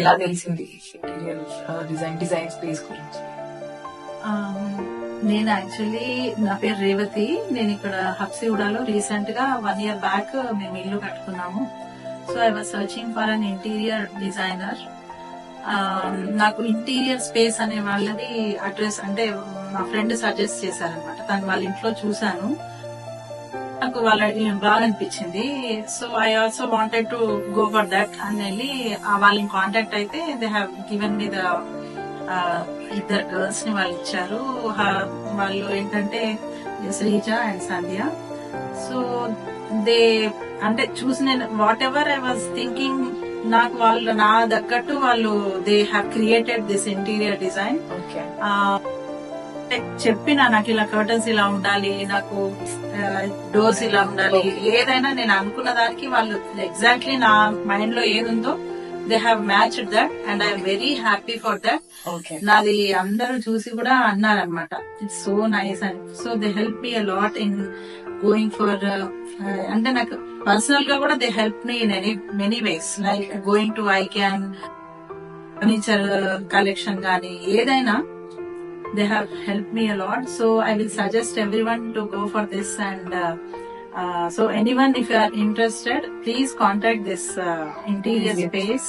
ఎలా తెలిసింది interior design space గురించి? నేను యాక్చువల్లీ నా పేరు రేవతి. నేను ఇక్కడ హబ్సిగూడలో రీసెంట్ గా 1 year బ్యాక్ మేము ఇల్లు కట్టుకున్నాము. So I was searching for an interior designer. నాకు ఇంటీరియర్ స్పేస్ అనే వాళ్ళది అడ్రస్ అంటే మా ఫ్రెండ్ సజెస్ట్ చేశారనమాట. తను వాళ్ళ ఇంట్లో చూసాను, నాకు వాళ్ళ బాగా అనిపించింది. So I also wanted to go for that అని వెళ్ళి వాళ్ళని కాంటాక్ట్ అయితే they have given me the ఇద్దరు గర్ల్స్ ని వాళ్ళు ఇచ్చారు. వాళ్ళు ఏంటంటే Sreeja and Sandhya. So they అంటే చూసి నేను what ever I was thinking, నాకు వాళ్ళు నా తగ్గట్టు వాళ్ళు they have created this interior design. చెప్పిన నాకు ఇలా కర్టన్స్ ఇలా ఉండాలి, నాకు డోర్స్ ఇలా ఉండాలి, ఏదైనా నేను అనుకున్న దానికి వాళ్ళు ఎగ్జాక్ట్లీ నా మైండ్ లో ఏది ఉందో they have matched that and I'm very happy for that. నాది అందరూ చూసి కూడా అన్నారనమాట, it's so nice and so they help me a lot in going for అంటే నాకు పర్సనల్ గా కూడా they help me in many ways, like going to Icon furniture collection గానీ ఏదైనా they have helped me a lot. So I will suggest everyone to go for this and so anyone if you are interested, please contact this interior space.